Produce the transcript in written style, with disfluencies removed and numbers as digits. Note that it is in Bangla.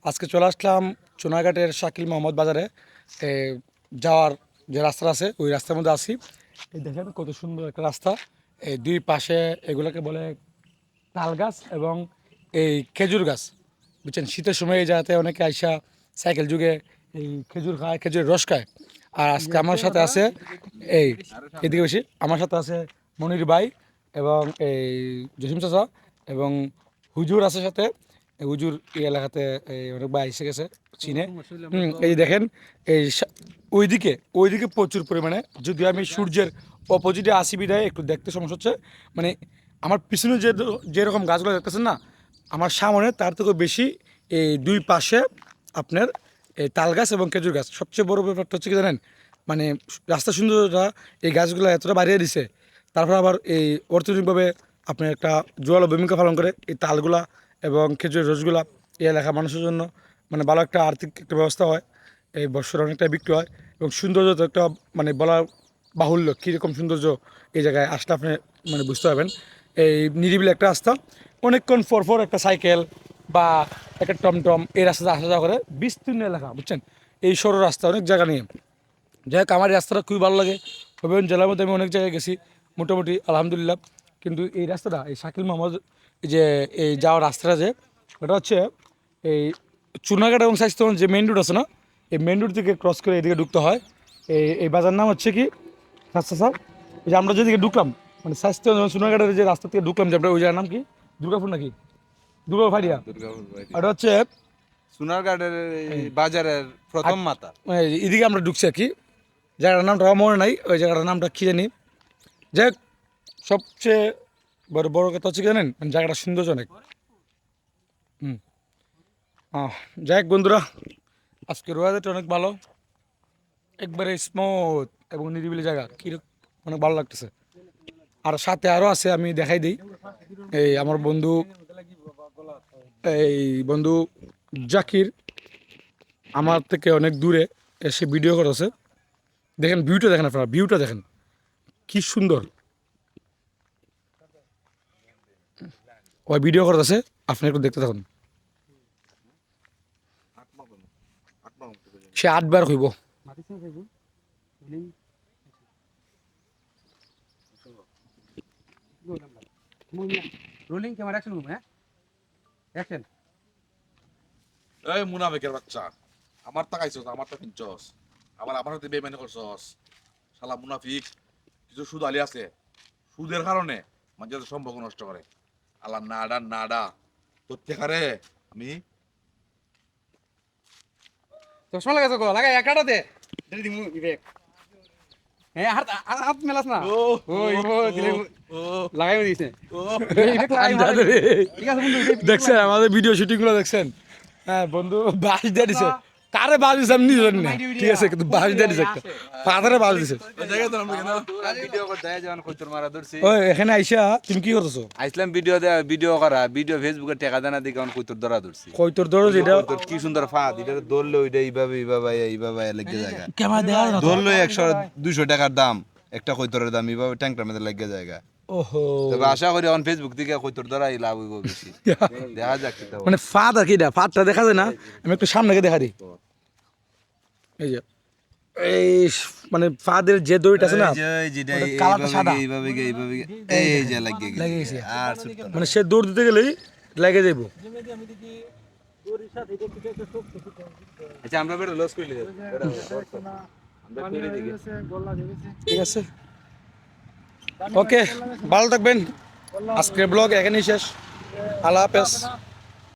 আজকে চলে আসলাম চুনাঘাটের শাকিল মোহাম্মদ বাজারে যাওয়ার যে রাস্তা আছে ওই রাস্তার মধ্যে আসি। এই দেখেন কত সুন্দর একটা রাস্তা। এই দুই পাশে এগুলোকে বলে তাল গাছ এবং এই খেজুর গাছ, বুঝছেন। শীতের সময় এই জায়গাতে অনেকে আইসা সাইকেল যুগে এই খেজুর খায়, খেজুরের রস খায়। আর আজকে আমার সাথে আছে এই এদিকে বেশি আমার সাথে আছে মনির ভাই এবং এই জসিম চাচা এবং হুজুর আছে সাথে। এই হুজুর এই এলাকাতে অনেক ভাই এসে গেছে চিনে। এই যে দেখেন এই ওইদিকে প্রচুর পরিমাণে, যদি আমি সূর্যের অপোজিটে আসি বিদায় একটু দেখতে সমস্যা হচ্ছে। মানে আমার পিছনে যেরকম গাছগুলো দেখতেছেন না, আমার সামনে তার থেকে বেশি এই দুই পাশে আপনার এই তাল গাছ এবং খেজুর গাছ। সবচেয়ে বড় ব্যাপারটা হচ্ছে কি জানেন, মানে রাস্তা সৌন্দর্যটা এই গাছগুলো এতটা বাড়িয়ে দিছে। তারপর আবার এই অর্থনৈতিকভাবে আপনার একটা জোরালো ভূমিকা পালন করে এই তালগুলা এবং খেজুরের রসগুলা এই এলাকার মানুষের জন্য মানে ভালো একটা আর্থিক একটা ব্যবস্থা হয়। এই বছর অনেকটা বিক্রি হয় এবং সৌন্দর্য তো একটা মানে বলা বাহুল্য কীরকম সৌন্দর্য এই জায়গায় আসলে আপনি মানে বুঝতে পারবেন। এই নিরিবিলি একটা রাস্তা, অনেকক্ষণ পর একটা সাইকেল বা একটা টমটম এই রাস্তাতে আসা যাওয়া করে, বিস্তীর্ণ এলাকা, বুঝছেন। এই সরু রাস্তা অনেক জায়গা নিয়ে, যাই হোক আমার এই রাস্তাটা খুবই ভালো লাগে। হবিগঞ্জ জেলার মধ্যে আমি অনেক জায়গায় গেছি মোটামুটি আলহামদুলিল্লাহ। কিন্তু এই রাস্তাটা এই শাকিল মোহাম্মদ যে এই যাওয়ার রাস্তাটা যে ওটা হচ্ছে এই চুনাঘাট এবং স্বাস্থ্যগঞ্জ যে মেইন রোড আছে না, এই মেইন রোড থেকে ক্রস করে এদিকে ঢুকতে হয়। এই বাজার নাম হচ্ছে কি রাস্তা স্যার, এই যে আমরা যেদিকে ঢুকলাম মানে স্বাস্থ্যগঞ্জ এবং চুনাঘাটের যে রাস্তা থেকে ঢুকলাম যে আমরা ওই জায়গার নাম কি, দুর্গাপুর নাকি দুর্গাপুর ফাড়িয়া, ওটা হচ্ছে সোনারগাঁওয়ের বাজারের প্রথম মাথা। এদিকে আমরা ঢুকছি আর কি। জায়গাটার নামটা আমার মনে নাই, ওই জায়গাটার নামটা কী জানি। যাই হোক সবচেয়ে বড় কথা হচ্ছে কি জানেন, মানে জায়গাটা সৌন্দর্য অনেক। যাই হোক বন্ধুরা, আজকের ওয়েদারটা অনেক ভালো, একবারে স্মুথ এবং নিরিবিলি জায়গা, কীরকম অনেক ভালো লাগতেছে। আর সাথে আরও আছে, আমি দেখাই দিই। এই আমার বন্ধু বন্ধু জাকির আমার থেকে অনেক দূরে এসে ভিডিও করেছে। দেখেন ভিউটা, দেখেন আপনারা ভিউটা দেখেন কি সুন্দর। ওই ভিডিও করতেছে, আপনি একটু দেখতে থাকুন। সে 8 বার হইব। রোলিং ক্যামেরা অ্যাকশন হ্যাঁ অ্যাকশন। এই মুনাফিকের বাচ্চা, আমার তাকাইছস, আমার তো কিনছস, আমার সাথে বেইমানি করছস। শালা মুনাফিক, কিছু সুদ আলি আছে, সুদের কারণে মানুষের সম্পর্ক নষ্ট করে। আল্লাহ নাডা তোর থেকে আমি চশমা লাগাইছো গো, লাগাই একাটা দে দিমু বিবেক। হ্যাঁ হাত হাত মেলাস না। ও দিলে লাগাই দিয়েছে। ঠিক আছে বন্ধু, দেখছেন আমাদের ভিডিও শুটিং গুলো দেখছেন। হ্যাঁ বন্ধু বাস দিয়ে দিছে, কারে বাস দিছে আমি জানি না, ঠিক আছে, কিন্তু বাস দিয়ে দিছে একটা পাথরে বাস দিছে। ভিডিও করে দেয় যখন কইতর মারা ধরছি। ওই এখানে আইসা তুমি কি করতেছো? আইসলাম ভিডিও করা, ভিডিও ফেসবুকে টাকা দেনা দিকে এখন কইতর ধরা ধরছি। কই তোর ধরো যেটা তোর কি সুন্দর ফাঁদ, এটা ধরলে ওইটা এইভাবে লেগে জায়গা। ক্যামেরা দেখা যায় না তো। ধরলে 100-200 টাকার দাম, একটা কইতরের দাম এইভাবে ট্যাঙ্কটার মধ্যে লেগে জায়গা। ওহো, তবে আশা করি অন ফেসবুক থেকে কইতর ধরাই লাভ হইব বেশি। দেখা যাক কি মানে ফাঁদ আর কি, ফাঁদটা দেখা যায় না। আমি একটু সামনে গিয়ে দেখা দিই। এই যে এই মানে ফাঁদের যে দড়িটা আছে না, ওটা কালারটা সাদা এই যে লাগিয়ে লেগে গেছে। আর মানে সে দৌড় দিতে গেলেই লেগে যাইব। আচ্ছা আমরা বের লস কইলে ঠিক আছে, ওকে, ভালো থাকবেন। আজকের ব্লগ এখানেই শেষ। আল্লাহ হাফেজ।